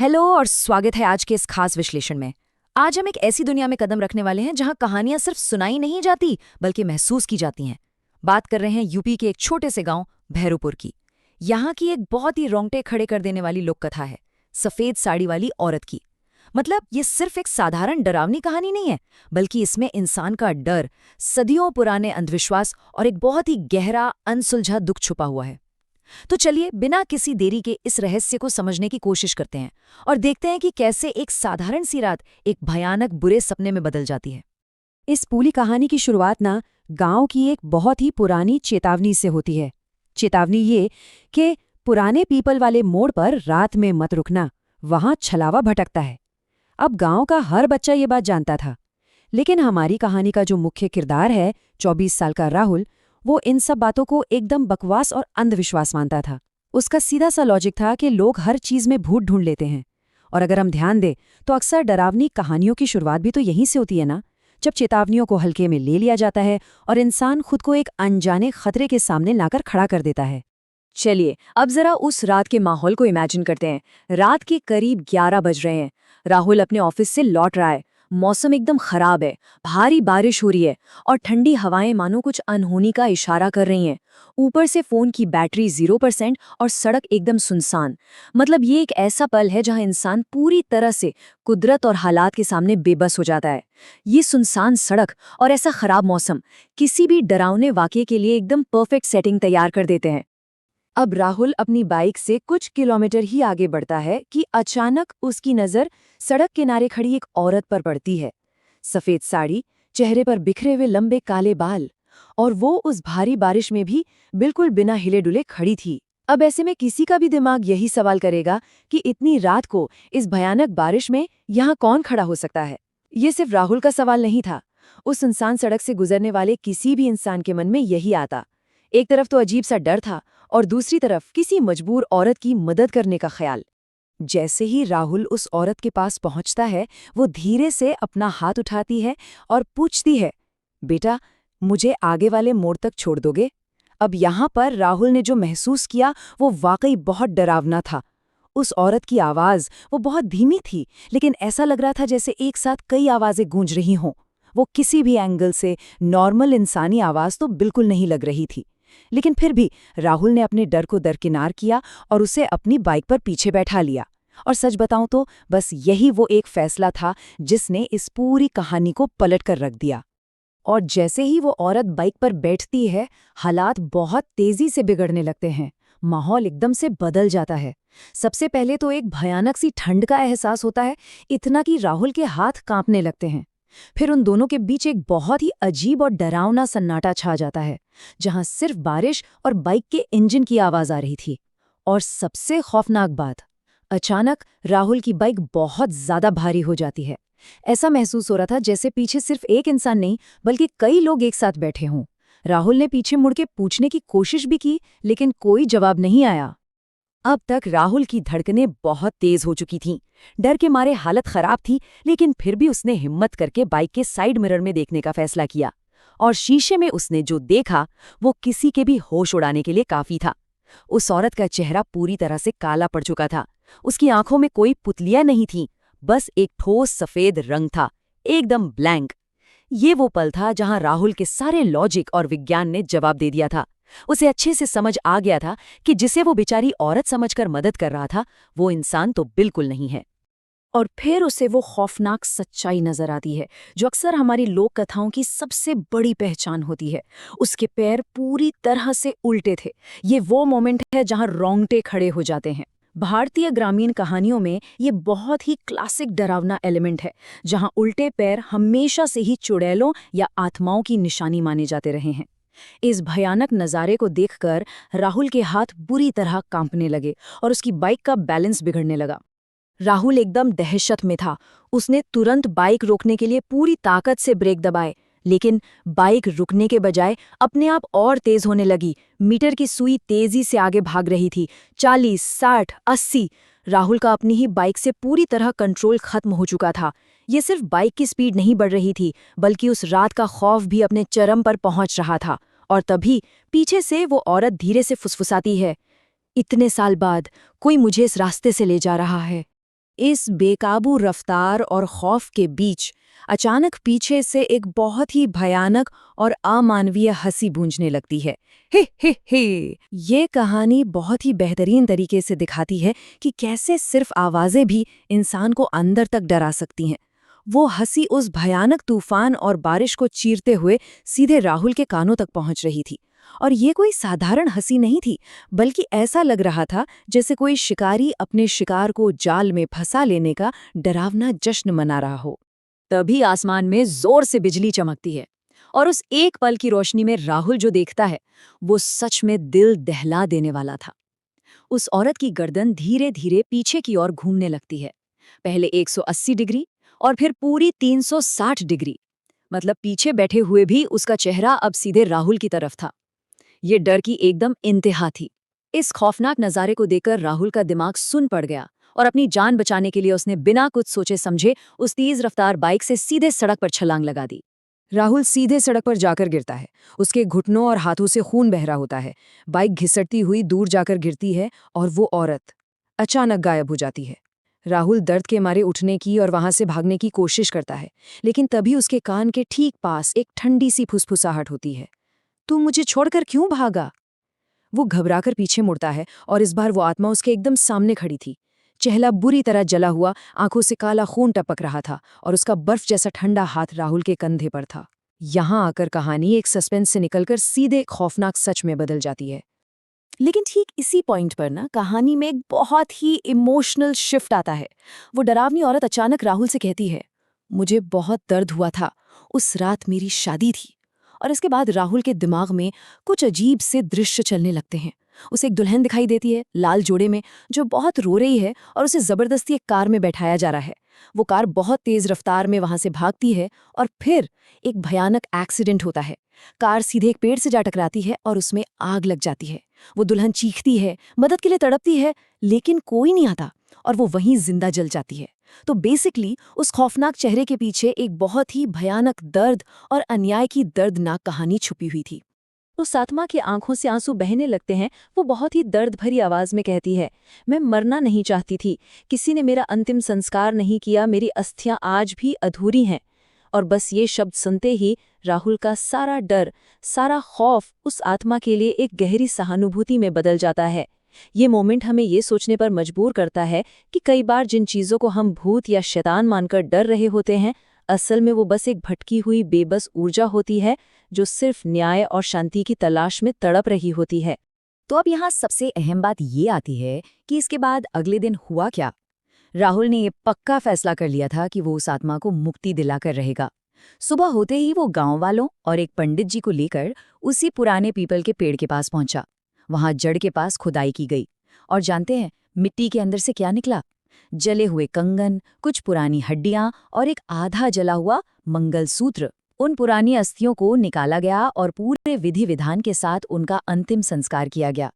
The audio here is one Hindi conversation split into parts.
हेलो और स्वागत है आज के इस खास विश्लेषण में। आज हम एक ऐसी दुनिया में कदम रखने वाले हैं जहां कहानियां सिर्फ सुनाई नहीं जाती बल्कि महसूस की जाती हैं। बात कर रहे हैं यूपी के एक छोटे से गांव भैरोपुर की। यहाँ की एक बहुत ही रोंगटे खड़े कर देने वाली लोक कथा है, सफेद साड़ी वाली औरत की। मतलब ये सिर्फ एक साधारण डरावनी कहानी नहीं है, बल्कि इसमें इंसान का डर, सदियों पुराने अंधविश्वास और एक बहुत ही गहरा अनसुलझा दुख छुपा हुआ है। तो चलिए बिना किसी देरी के इस रहस्य को समझने की कोशिश करते हैं और देखते हैं कि कैसे एक साधारण सी रात एक भयानक बुरे सपने में बदल जाती है। इस पूरी कहानी की शुरुआत ना गांव की एक बहुत ही पुरानी चेतावनी से होती है। चेतावनी ये कि पुराने पीपल वाले मोड़ पर रात में मत रुकना, वहां छलावा भटकता है। अब गांव का हर बच्चा ये बात जानता था, लेकिन हमारी कहानी का जो मुख्य किरदार है, 24 साल का राहुल, वो इन सब बातों को एकदम बकवास और अंधविश्वास मानता था। उसका सीधा सा लॉजिक था कि लोग हर चीज में भूत ढूंढ लेते हैं, और अगर हम ध्यान दें तो अक्सर डरावनी कहानियों की शुरुआत भी तो यहीं से होती है ना, जब चेतावनियों को हल्के में ले लिया जाता है और इंसान खुद को एक अनजाने खतरे के सामने लाकर खड़ा कर देता है। चलिए अब जरा उस रात के माहौल को इमेजिन करते हैं। रात के करीब 11 बज रहे हैं। राहुल अपने ऑफिस से लौट रहा है। मौसम एकदम खराब है, भारी बारिश हो रही है और ठंडी हवाएं मानो कुछ अनहोनी का इशारा कर रही हैं। ऊपर से फोन की बैटरी 0% और सड़क एकदम सुनसान। मतलब ये एक ऐसा पल है जहां इंसान पूरी तरह से कुदरत और हालात के सामने बेबस हो जाता है। ये सुनसान सड़क और ऐसा खराब मौसम किसी भी डरावने वाकये के लिए एकदम परफेक्ट सेटिंग तैयार कर देते हैं। अब राहुल अपनी बाइक से कुछ किलोमीटर ही आगे बढ़ता है कि अचानक उसकी नज़र सड़क किनारे खड़ी एक औरत पर पड़ती है। सफ़ेद साड़ी, चेहरे पर बिखरे हुए लंबे काले बाल, और वो उस भारी बारिश में भी बिल्कुल बिना हिले डुले खड़ी थी। अब ऐसे में किसी का भी दिमाग यही सवाल करेगा कि इतनी रात को इस भयानक बारिश में यहाँ कौन खड़ा हो सकता है। ये सिर्फ राहुल का सवाल नहीं था, उस सुनसान सड़क से गुजरने वाले किसी भी इंसान के मन में यही आता। एक तरफ तो अजीब सा डर था और दूसरी तरफ किसी मजबूर औरत की मदद करने का ख्याल। जैसे ही राहुल उस औरत के पास पहुंचता है, वो धीरे से अपना हाथ उठाती है और पूछती है, बेटा, मुझे आगे वाले मोड़ तक छोड़ दोगे? अब यहाँ पर राहुल ने जो महसूस किया वो वाकई बहुत डरावना था। उस औरत की आवाज़ वो बहुत धीमी थी, लेकिन ऐसा लग रहा था जैसे एक साथ कई आवाज़ें गूंज रही हों। वो किसी भी एंगल से नॉर्मल इंसानी आवाज़ तो बिल्कुल नहीं लग रही थी। लेकिन फिर भी राहुल ने अपने डर को दरकिनार किया और उसे अपनी बाइक पर पीछे बैठा लिया। और सच बताऊं तो बस यही वो एक फैसला था जिसने इस पूरी कहानी को पलट कर रख दिया। और जैसे ही वो औरत बाइक पर बैठती है, हालात बहुत तेजी से बिगड़ने लगते हैं। माहौल एकदम से बदल जाता है। सबसे पहले तो एक भयानक सी ठंड का एहसास होता है, इतना कि राहुल के हाथ कांपने लगते हैं। फिर उन दोनों के बीच एक बहुत ही अजीब और डरावना सन्नाटा छा जाता है, जहां सिर्फ बारिश और बाइक के इंजन की आवाज आ रही थी। और सबसे खौफनाक बात, अचानक राहुल की बाइक बहुत ज्यादा भारी हो जाती है। ऐसा महसूस हो रहा था जैसे पीछे सिर्फ एक इंसान नहीं बल्कि कई लोग एक साथ बैठे हों। राहुल ने पीछे मुड़ के पूछने की कोशिश भी की, लेकिन कोई जवाब नहीं आया। अब तक राहुल की धड़कनें बहुत तेज हो चुकी थीं। डर के मारे हालत खराब थी, लेकिन फिर भी उसने हिम्मत करके बाइक के साइड मिरर में देखने का फैसला किया। और शीशे में उसने जो देखा वो किसी के भी होश उड़ाने के लिए काफी था। उस औरत का चेहरा पूरी तरह से काला पड़ चुका था। उसकी आंखों में कोई पुतलियां नहीं थीं, बस एक ठोस सफेद रंग था, एकदम ब्लैंक। ये वो पल था जहां राहुल के सारे लॉजिक और विज्ञान ने जवाब दे दिया था। उसे अच्छे से समझ आ गया था कि जिसे वो बेचारी औरत समझकर मदद कर रहा था, वो इंसान तो बिल्कुल नहीं है। और फिर उसे वो खौफनाक सच्चाई नजर आती है जो अक्सर हमारी लोक कथाओं की सबसे बड़ी पहचान होती है। उसके पैर पूरी तरह से उल्टे थे। ये वो मोमेंट है जहां रोंगटे खड़े हो जाते हैं। भारतीय ग्रामीण कहानियों में ये बहुत ही क्लासिक डरावना एलिमेंट है, जहां उल्टे पैर हमेशा से ही चुड़ैलों या आत्माओं की निशानी माने जाते रहे हैं। इस भयानक नज़ारे को देखकर राहुल के हाथ बुरी तरह कांपने लगे और उसकी बाइक का बैलेंस बिगड़ने लगा। राहुल एकदम दहशत में था। उसने तुरंत बाइक रोकने के लिए पूरी ताकत से ब्रेक दबाए, लेकिन बाइक रुकने के बजाय अपने आप और तेज होने लगी। मीटर की सुई तेजी से आगे भाग रही थी, 40, 60, 80। राहुल का अपनी ही बाइक से पूरी तरह कंट्रोल खत्म हो चुका था। ये सिर्फ बाइक की स्पीड नहीं बढ़ रही थी, बल्कि उस रात का खौफ भी अपने चरम पर पहुंच रहा था। और तभी पीछे से वो औरत धीरे से फुसफुसाती है, इतने साल बाद कोई मुझे इस रास्ते से ले जा रहा है। इस बेकाबू रफ्तार और खौफ के बीच अचानक पीछे से एक बहुत ही भयानक और अमानवीय हंसी गूंजने लगती है। हे। ये कहानी बहुत ही बेहतरीन तरीके से दिखाती है कि कैसे सिर्फ आवाजें भी इंसान को अंदर तक डरा सकती हैं। वो हंसी उस भयानक तूफान और बारिश को चीरते हुए सीधे राहुल के कानों तक पहुंच रही थी। और ये कोई साधारण हंसी नहीं थी, बल्कि ऐसा लग रहा था जैसे कोई शिकारी अपने शिकार को जाल में फंसा लेने का डरावना जश्न मना रहा हो। तभी आसमान में जोर से बिजली चमकती है और उस एक पल की रोशनी में राहुल जो देखता है वो सच में दिल दहला देने वाला था। उस औरत की गर्दन धीरे धीरे पीछे की ओर घूमने लगती है, पहले 180 डिग्री और फिर पूरी 360 डिग्री। मतलब पीछे बैठे हुए भी उसका चेहरा अब सीधे राहुल की तरफ था। ये डर की एकदम इंतहा थी। इस खौफनाक नज़ारे को देखकर राहुल का दिमाग सुन पड़ गया और अपनी जान बचाने के लिए उसने बिना कुछ सोचे समझे उस तेज रफ्तार बाइक से सीधे सड़क पर छलांग लगा दी। राहुल सीधे सड़क पर जाकर गिरता है। उसके घुटनों और हाथों से खून बह रहा होता है। बाइक घिसटती हुई दूर जाकर गिरती है और वो औरत अचानक गायब हो जाती है। राहुल दर्द के मारे उठने की और वहां से भागने की कोशिश करता है, लेकिन तभी उसके कान के ठीक पास एक ठंडी सी फुसफुसाहट होती है। तू मुझे छोड़कर क्यों भागा? वो घबराकर पीछे मुड़ता है और इस बार वो आत्मा उसके एकदम सामने खड़ी थी। चेहरा बुरी तरह जला हुआ, आंखों से काला खून टपक रहा था और उसका बर्फ जैसा ठंडा हाथ राहुल के कंधे पर था। यहाँ आकर कहानी एक सस्पेंस से निकलकर सीधे खौफनाक सच में बदल जाती है। लेकिन ठीक इसी पॉइंट पर ना कहानी में एक बहुत ही इमोशनल शिफ्ट आता है। वो डरावनी औरत अचानक राहुल से कहती है, मुझे बहुत दर्द हुआ था, उस रात मेरी शादी थी। और इसके बाद राहुल के दिमाग में कुछ अजीब से दृश्य चलने लगते हैं। उसे एक दुल्हन दिखाई देती है लाल जोड़े में, जो बहुत रो रही है और उसे जबरदस्ती एक कार में बैठाया जा रहा है। वो कार बहुत तेज रफ्तार में वहां से भागती है और फिर एक भयानक एक्सीडेंट होता है। कार सीधे एक पेड़ से जा टकराती है और उसमें आग लग जाती है। वो दुल्हन चीखती है, मदद के लिए तड़पती है, लेकिन कोई नहीं आता और वो वहीं जिंदा जल जाती है। तो बेसिकली उस खौफनाक चेहरे के पीछे एक बहुत ही भयानक दर्द और अन्याय की दर्दनाक कहानी छुपी हुई थी। उस आत्मा की आंखों से आंसू बहने लगते हैं। वो बहुत ही दर्द भरी आवाज में कहती है, मैं मरना नहीं चाहती थी, किसी ने मेरा अंतिम संस्कार नहीं किया, मेरी अस्थियां आज भी अधूरी हैं। और बस ये शब्द सुनते ही राहुल का सारा डर, सारा खौफ उस आत्मा के लिए एक गहरी सहानुभूति में बदल जाता है। ये मोमेंट हमें ये सोचने पर मजबूर करता है कि कई बार जिन चीज़ों को हम भूत या शैतान मानकर डर रहे होते हैं, असल में वो बस एक भटकी हुई बेबस ऊर्जा होती है जो सिर्फ न्याय और शांति की तलाश में तड़प रही होती है। तो अब यहाँ सबसे अहम बात ये आती है कि इसके बाद अगले दिन हुआ क्या। राहुल ने ये पक्का फैसला कर लिया था कि वो उस आत्मा को मुक्ति दिलाकर रहेगा। सुबह होते ही वो गांव वालों और एक पंडित जी को लेकर उसी पुराने पीपल के पेड़ के पास पहुंचा। वहां जड़ के पास खुदाई की गई और जानते हैं मिट्टी के अंदर से क्या निकला? जले हुए कंगन, कुछ पुरानी हड्डियां और एक आधा जला हुआ मंगलसूत्र। उन पुरानी अस्थियों को निकाला गया और पूरे विधि विधान के साथ उनका अंतिम संस्कार किया गया।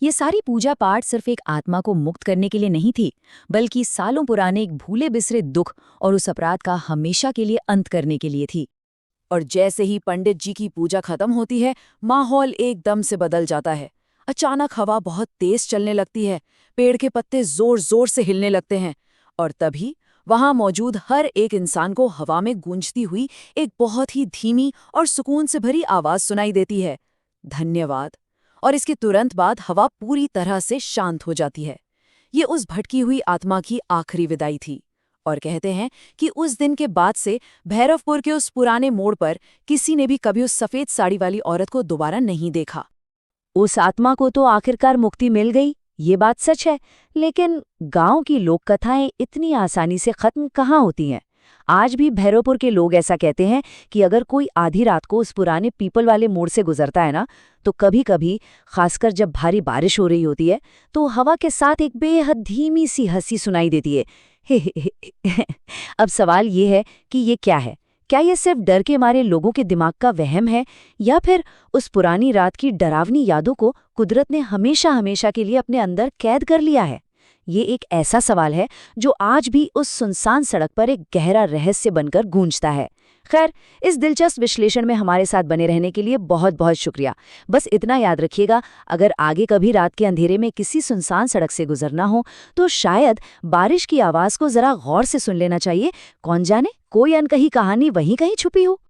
ये सारी पूजा पाठ सिर्फ एक आत्मा को मुक्त करने के लिए नहीं थी, बल्कि सालों पुराने एक भूले बिसरे दुख और उस अपराध का हमेशा के लिए अंत करने के लिए थी। और जैसे ही पंडित जी की पूजा खत्म होती है, माहौल एकदम से बदल जाता है। अचानक हवा बहुत तेज चलने लगती है, पेड़ के पत्ते जोर जोर से हिलने लगते हैं और तभी वहां मौजूद हर एक इंसान को हवा में गूंजती हुई एक बहुत ही धीमी और सुकून से भरी आवाज सुनाई देती है, धन्यवाद। और इसके तुरंत बाद हवा पूरी तरह से शांत हो जाती है। ये उस भटकी हुई आत्मा की आखिरी विदाई थी। और कहते हैं कि उस दिन के बाद से भैरवपुर के उस पुराने मोड़ पर किसी ने भी कभी उस सफेद साड़ी वाली औरत को दोबारा नहीं देखा। उस आत्मा को तो आखिरकार मुक्ति मिल गई, ये बात सच है, लेकिन गांव की लोक कथाएं इतनी आसानी से खत्म कहाँ होती हैं। आज भी भैरवपुर के लोग ऐसा कहते हैं कि अगर कोई आधी रात को उस पुराने पीपल वाले मोड़ से गुजरता है ना, तो कभी कभी, खासकर जब भारी बारिश हो रही होती है, तो हवा के साथ एक बेहद धीमी सी हंसी सुनाई देती है। अब सवाल ये है कि ये क्या है? क्या ये सिर्फ डर के मारे लोगों के दिमाग का वहम है, या फिर उस पुरानी रात की डरावनी यादों को कुदरत ने हमेशा हमेशा के लिए अपने अंदर कैद कर लिया है? ये एक ऐसा सवाल है जो आज भी उस सुनसान सड़क पर एक गहरा रहस्य बनकर गूंजता है। खैर, इस दिलचस्प विश्लेषण में हमारे साथ बने रहने के लिए बहुत बहुत शुक्रिया। बस इतना याद रखिएगा, अगर आगे कभी रात के अंधेरे में किसी सुनसान सड़क से गुजरना हो तो शायद बारिश की आवाज़ को ज़रा गौर से सुन लेना चाहिए। कौन जाने कोई अनकही कहानी वहीं कहीं छुपी हो।